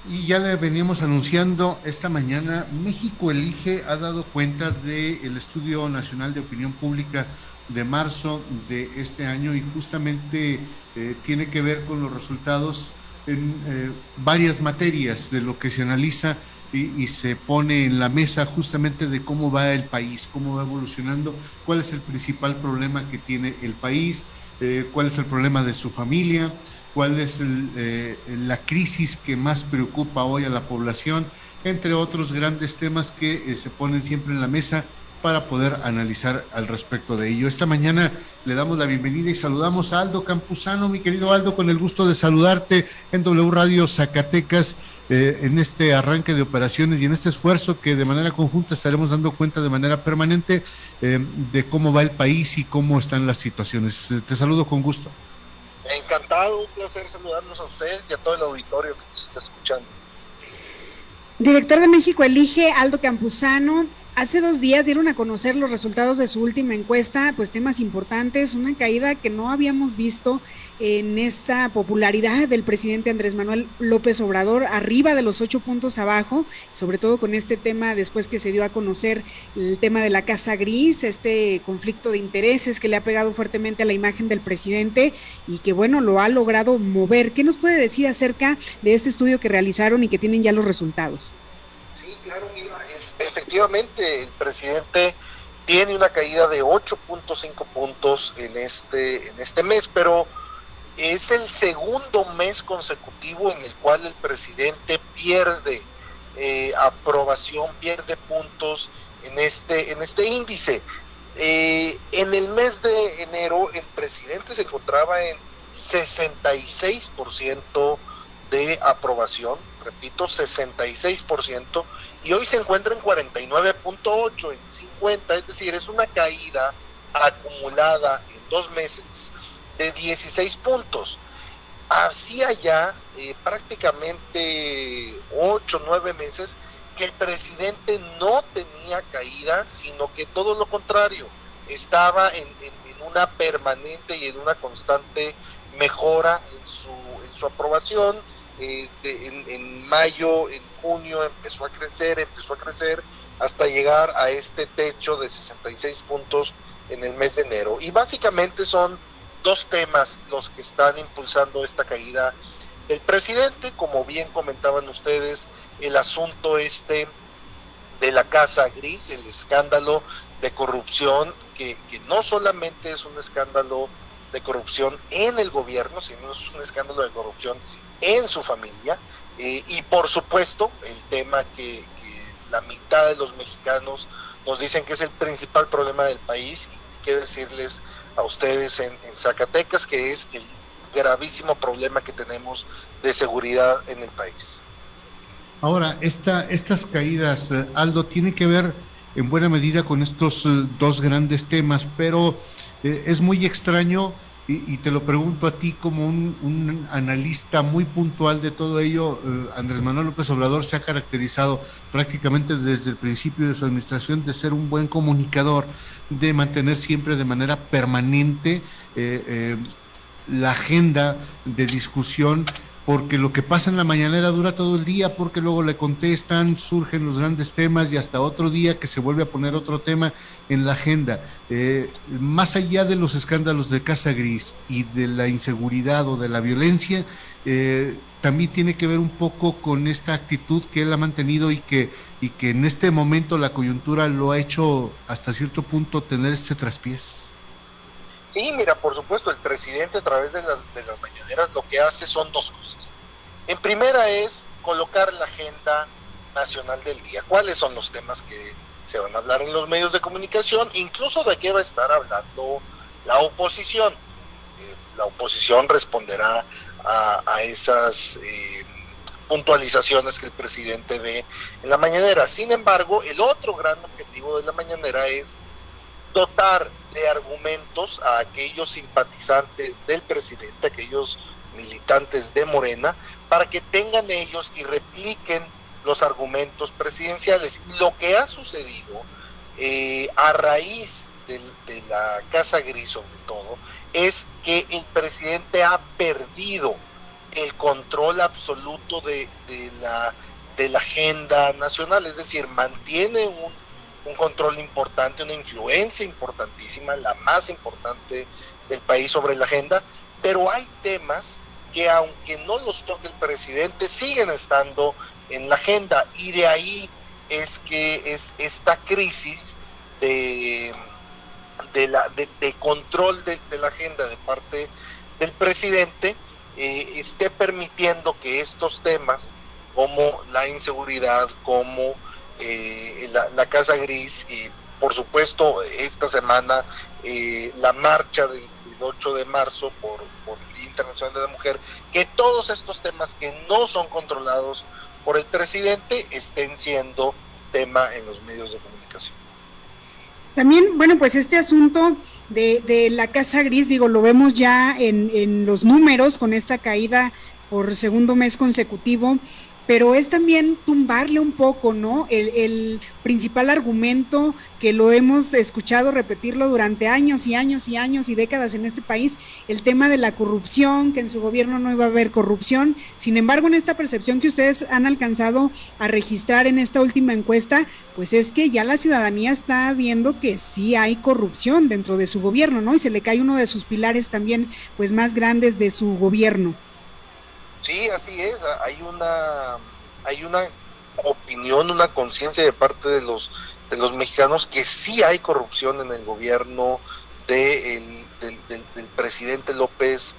Y ya le veníamos anunciando esta mañana, México Elige ha dado cuenta del Estudio Nacional de Opinión Pública de marzo de este año y justamente tiene que ver con los resultados en varias materias de lo que se analiza y se pone en la mesa justamente de cómo va el país, cómo va evolucionando, cuál es el principal problema que tiene el país, cuál es el problema de su familia, cuál es la crisis que más preocupa hoy a la población, entre otros grandes temas que se ponen siempre en la mesa para poder analizar al respecto de ello. Esta mañana le damos la bienvenida y saludamos a Aldo Campuzano. Mi querido Aldo, con el gusto de saludarte en W Radio Zacatecas, en este arranque de operaciones y en este esfuerzo que de manera conjunta estaremos dando cuenta de manera permanente de cómo va el país y cómo están las situaciones. Te saludo con gusto. Encantado, un placer saludarnos a ustedes y a todo el auditorio que nos está escuchando. Director de México Elige, Aldo Campuzano. Hace 2 días dieron a conocer los resultados de su última encuesta, pues temas importantes, una caída que no habíamos visto en esta popularidad del presidente Andrés Manuel López Obrador, arriba de los 8 puntos abajo, sobre todo con este tema después que se dio a conocer el tema de la Casa Gris, este conflicto de intereses que le ha pegado fuertemente a la imagen del presidente y que bueno, lo ha logrado mover. ¿Qué nos puede decir acerca de este estudio que realizaron y que tienen ya los resultados? Sí, claro, mira, efectivamente el presidente tiene una caída de 8.5 puntos en este mes, pero es el segundo mes consecutivo en el cual el presidente pierde aprobación, pierde puntos en este índice. En el mes de enero el presidente se encontraba en 66% de aprobación, repito, 66%, y hoy se encuentra en 49.8, en 50, es decir, es una caída acumulada en 2 meses de 16 puntos. Hacía ya prácticamente 8 o 9 meses que el presidente no tenía caída, sino que todo lo contrario, estaba en una permanente y en una constante mejora en su aprobación. En mayo, en junio empezó a crecer hasta llegar a este techo de 66 puntos en el mes de enero. Y básicamente son 2 temas los que están impulsando esta caída del presidente, como bien comentaban ustedes, el asunto de la Casa Gris, el escándalo de corrupción, que no solamente es un escándalo de corrupción en el gobierno, sino es un escándalo de corrupción en su familia, y por supuesto el tema que la mitad de los mexicanos nos dicen que es el principal problema del país, y qué decirles a ustedes en Zacatecas, que es el gravísimo problema que tenemos de seguridad en el país. Ahora, estas caídas, Aldo, tiene que ver en buena medida con estos dos grandes temas, pero es muy extraño y te lo pregunto a ti como un analista muy puntual de todo ello. Andrés Manuel López Obrador se ha caracterizado prácticamente desde el principio de su administración de ser un buen comunicador, de mantener siempre de manera permanente la agenda de discusión, porque lo que pasa en la mañanera dura todo el día, porque luego le contestan, surgen los grandes temas y hasta otro día que se vuelve a poner otro tema en la agenda. Más allá de los escándalos de Casa Gris y de la inseguridad o de la violencia, también tiene que ver un poco con esta actitud que él ha mantenido y que en este momento la coyuntura lo ha hecho hasta cierto punto tener este traspiés. Sí, mira, por supuesto, el presidente a través de las mañaneras lo que hace son 2 cosas. En primera es colocar la agenda nacional del día. ¿Cuáles son los temas que se van a hablar en los medios de comunicación? Incluso de qué va a estar hablando la oposición. La oposición responderá a esas puntualizaciones que el presidente dé en la mañanera. Sin embargo, el otro gran objetivo de la mañanera es dotar de argumentos a aquellos simpatizantes del presidente, aquellos militantes de Morena, para que tengan ellos y repliquen los argumentos presidenciales. Y lo que ha sucedido a raíz de la Casa Gris, sobre todo, es que el presidente ha perdido el control absoluto de la agenda nacional, es decir, mantiene un control importante, una influencia importantísima, la más importante del país sobre la agenda, pero hay temas que aunque no los toque el presidente, siguen estando en la agenda, y de ahí es que es esta crisis de control de la agenda de parte del presidente esté permitiendo que estos temas como la inseguridad, como la Casa Gris, y por supuesto esta semana la marcha del 8 de marzo por el Día Internacional de la Mujer, que todos estos temas que no son controlados por el presidente estén siendo tema en los medios de comunicación. También, bueno, pues este asunto de la Casa Gris, digo, lo vemos ya en los números con esta caída por segundo mes consecutivo, pero es también tumbarle un poco, ¿no? El principal argumento que lo hemos escuchado repetirlo durante años y años y años y décadas en este país, el tema de la corrupción, que en su gobierno no iba a haber corrupción. Sin embargo, en esta percepción que ustedes han alcanzado a registrar en esta última encuesta, pues es que ya la ciudadanía está viendo que sí hay corrupción dentro de su gobierno, ¿no? Y se le cae uno de sus pilares también, pues más grandes de su gobierno. Sí, así es, hay una opinión, una conciencia de parte de los mexicanos que sí hay corrupción en el gobierno del presidente López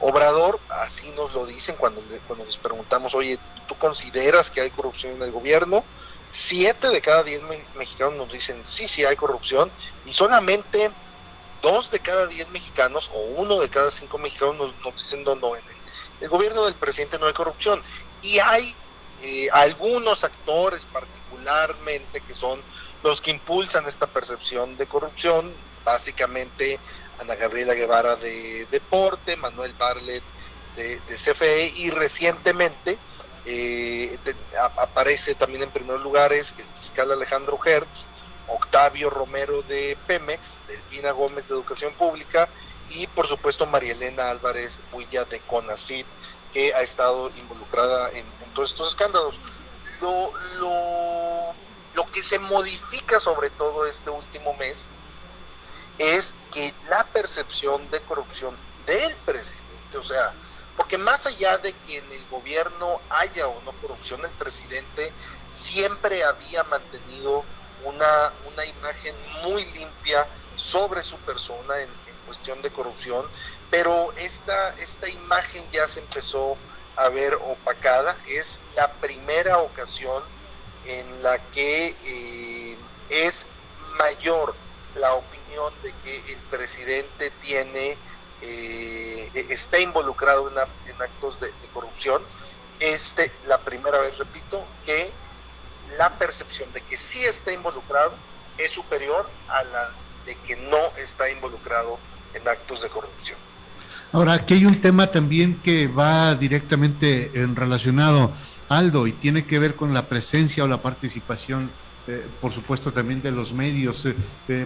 Obrador. Así nos lo dicen cuando les preguntamos, oye, ¿tú consideras que hay corrupción en el gobierno? 7 de cada 10 mexicanos nos dicen sí hay corrupción, y solamente 2 de cada 10 mexicanos o 1 de cada 5 mexicanos nos dicen no, en el gobierno del presidente no hay corrupción. Y hay algunos actores particularmente que son los que impulsan esta percepción de corrupción, básicamente Ana Gabriela Guevara de Deporte, Manuel Bartlett de CFE, y recientemente aparece también en primer lugar el fiscal Alejandro Hertz, Octavio Romero de Pemex, Delfina Gómez de Educación Pública, y por supuesto María Elena Álvarez Builla de CONACYT, que ha estado involucrada en todos estos escándalos. Lo que se modifica sobre todo este último mes es que la percepción de corrupción del presidente, o sea, porque más allá de que en el gobierno haya o no corrupción, el presidente siempre había mantenido una imagen muy limpia sobre su persona en cuestión de corrupción, pero esta imagen ya se empezó a ver opacada. Es la primera ocasión en la que es mayor la opinión de que el presidente está involucrado en actos de corrupción. La primera vez, repito, que la percepción de que sí está involucrado es superior a la de que no está involucrado en actos de corrupción. Ahora, aquí hay un tema también que va directamente relacionado, Aldo, y tiene que ver con la presencia o la participación, por supuesto, también de los medios.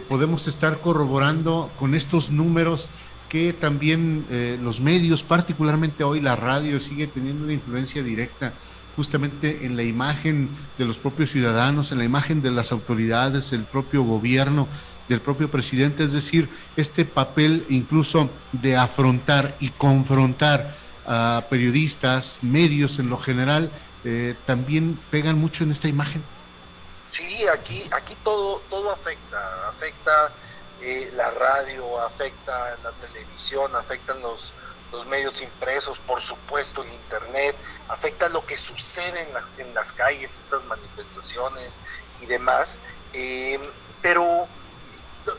Podemos estar corroborando con estos números que también los medios, particularmente hoy la radio, sigue teniendo una influencia directa justamente en la imagen de los propios ciudadanos, en la imagen de las autoridades, del propio gobierno, del propio presidente. Es decir, este papel incluso de afrontar y confrontar a periodistas, medios en lo general, también pegan mucho en esta imagen. Sí, aquí todo afecta la radio, afecta la televisión, afectan los medios impresos, por supuesto el internet, afecta lo que sucede en las calles, estas manifestaciones y demás, pero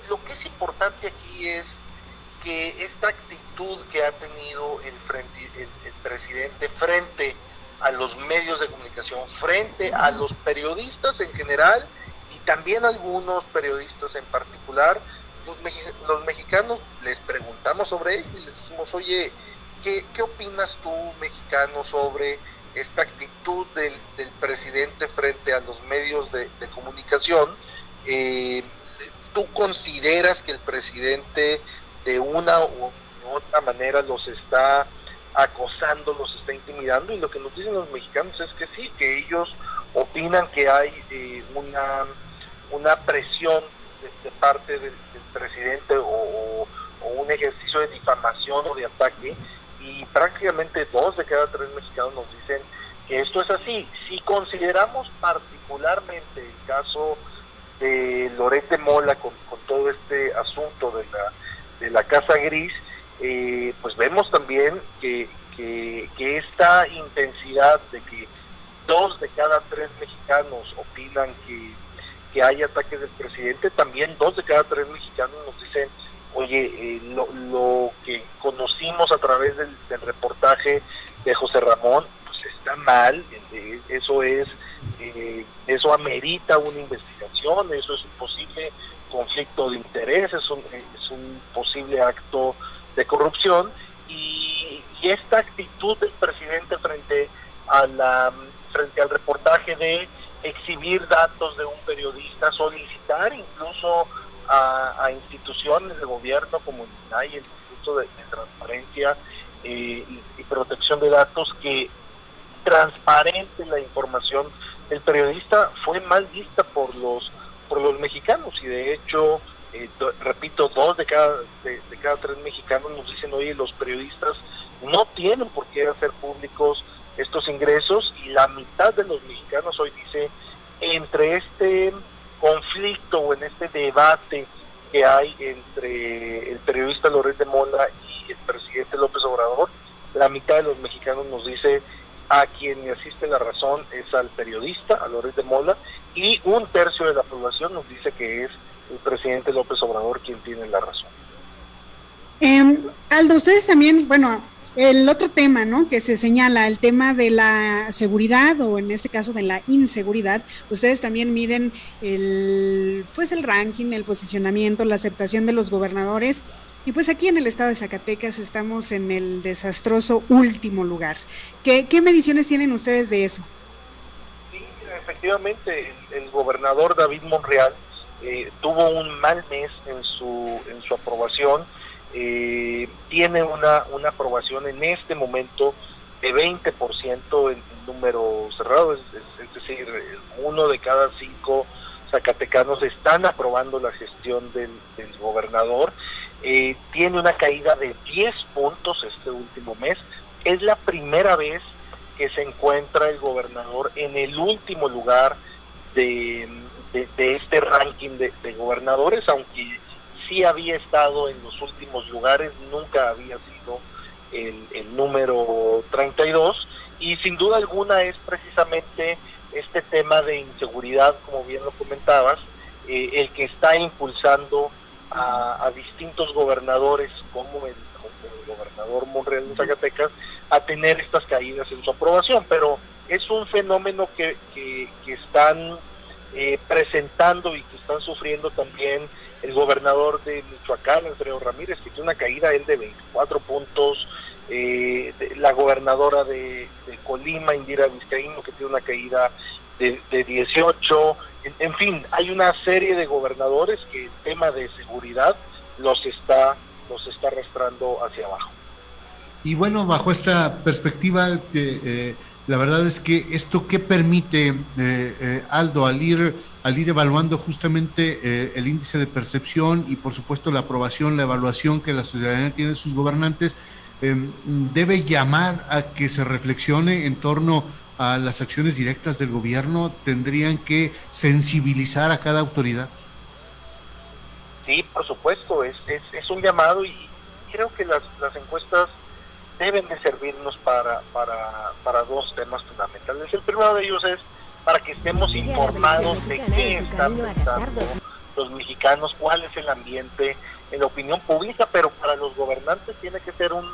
lo que es importante aquí es que esta actitud que ha tenido el presidente frente a los medios de comunicación, frente a los periodistas en general y también algunos periodistas en particular, los mexicanos les preguntamos sobre ello y les decimos, oye, ¿qué opinas tú, mexicano, sobre esta actitud del presidente frente a los medios de comunicación? ¿Tú consideras que el presidente de una u otra manera los está acosando, los está intimidando, y lo que nos dicen los mexicanos es que sí, que ellos opinan que hay una presión de parte del presidente o un ejercicio de difamación o de ataque, y prácticamente 2 de cada 3 mexicanos nos dicen que esto es así. Si consideramos particularmente el caso de Loret de Mola con todo este asunto de la Casa Gris, pues vemos también que esta intensidad de que 2 de cada 3 mexicanos opinan que hay ataques del presidente, también 2 de cada 3 mexicanos nos dicen, oye, lo que conocimos a través del reportaje de José Ramón, pues está mal, eso amerita una investigación, eso es un posible conflicto de interés, es un posible acto de corrupción, y esta actitud del presidente frente al reportaje de exhibir datos de un periodista, solicitar incluso a instituciones de gobierno como el INAI, el Instituto de Transparencia y Protección de Datos, que transparente la información del periodista, fue mal vista por los mexicanos, y de hecho, repito, 2 de cada 3 mexicanos nos dicen, oye, los periodistas no tienen por qué hacer públicos estos ingresos, y la mitad de los mexicanos hoy dice, entre este conflicto o en este debate que hay entre el periodista Loret de Mola y el presidente López Obrador, la mitad de los mexicanos nos dice, a quien le asiste la razón es al periodista, a Loret de Mola, y 1/3 de la población nos dice que es el presidente López Obrador quien tiene la razón. Aldo, ustedes también, bueno, el otro tema, ¿no?, que se señala, el tema de la seguridad, o en este caso de la inseguridad, ustedes también miden el ranking, el posicionamiento, la aceptación de los gobernadores, y pues aquí en el estado de Zacatecas estamos en el desastroso último lugar. ¿Qué mediciones tienen ustedes de eso? Sí, efectivamente, el gobernador David Monreal tuvo un mal mes en su aprobación. Tiene una aprobación en este momento de 20% en número cerrado, es decir, 1 de cada 5 zacatecanos están aprobando la gestión del gobernador. Tiene una caída de 10 puntos este último mes. Es la primera vez que se encuentra el gobernador en el último lugar de este ranking de gobernadores, aunque sí había estado en los últimos lugares, nunca había sido el número 32, y sin duda alguna es precisamente este tema de inseguridad, como bien lo comentabas, el que está impulsando a distintos gobernadores, como el gobernador Monreal de Zacatecas, a tener estas caídas en su aprobación. Pero es un fenómeno que están presentando y que están sufriendo también el gobernador de Michoacán, Alfredo Ramírez, que tiene una caída él de 24 puntos, la gobernadora de Colima, Indira Vizcaíno, que tiene una caída de 18, en fin, hay una serie de gobernadores que el tema de seguridad los está arrastrando hacia abajo. Y bueno, bajo esta perspectiva, la verdad es que esto que permite, Aldo, al ir evaluando justamente el índice de percepción y por supuesto la aprobación, la evaluación que la ciudadanía tiene de sus gobernantes, debe llamar a que se reflexione en torno a las acciones directas del gobierno. ¿Tendrían que sensibilizar a cada autoridad? Sí, por supuesto, es un llamado, y creo que las encuestas deben de servirnos para 2 temas fundamentales. El primero de ellos es para que estemos informados de qué están pensando los mexicanos, cuál es el ambiente en la opinión pública, pero para los gobernantes tiene que ser un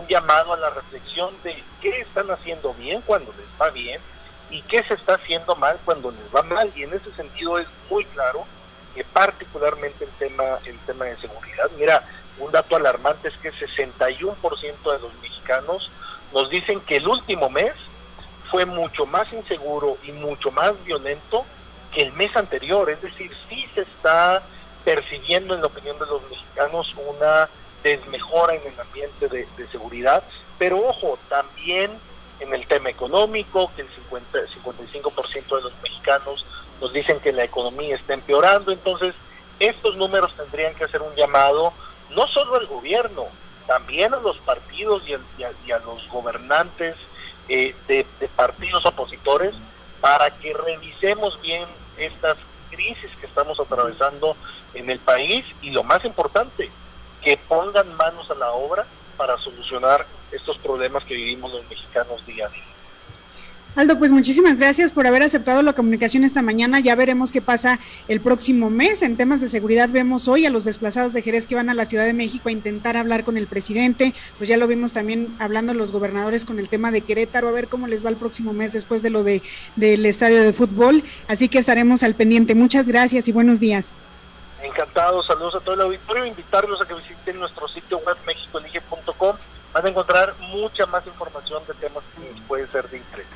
llamado a la reflexión de qué están haciendo bien cuando les va bien y qué se está haciendo mal cuando les va mal. Y en ese sentido es muy claro que particularmente el tema de seguridad. Mira, un dato alarmante es que 61% de los mexicanos nos dicen que el último mes fue mucho más inseguro y mucho más violento que el mes anterior. Es decir, sí se está percibiendo en la opinión de los mexicanos una desmejora en el ambiente de seguridad, pero ojo, también en el tema económico, que el 55% de los mexicanos nos dicen que la economía está empeorando. Entonces estos números tendrían que hacer un llamado no solo al gobierno, también a los partidos y a los gobernantes de partidos opositores, para que revisemos bien estas crisis que estamos atravesando en el país, y lo más importante, que pongan manos a la obra para solucionar estos problemas que vivimos los mexicanos día a día. Aldo, pues muchísimas gracias por haber aceptado la comunicación esta mañana. Ya veremos qué pasa el próximo mes. En temas de seguridad vemos hoy a los desplazados de Jerez que van a la Ciudad de México a intentar hablar con el presidente. Pues ya lo vimos también hablando los gobernadores con el tema de Querétaro, a ver cómo les va el próximo mes después de lo del estadio de fútbol. Así que estaremos al pendiente. Muchas gracias y buenos días. Encantado, saludos a todo el auditorio, invitarlos a que visiten nuestro sitio web mexicoelige.com. Van a encontrar mucha más información de temas que les puede ser de interés.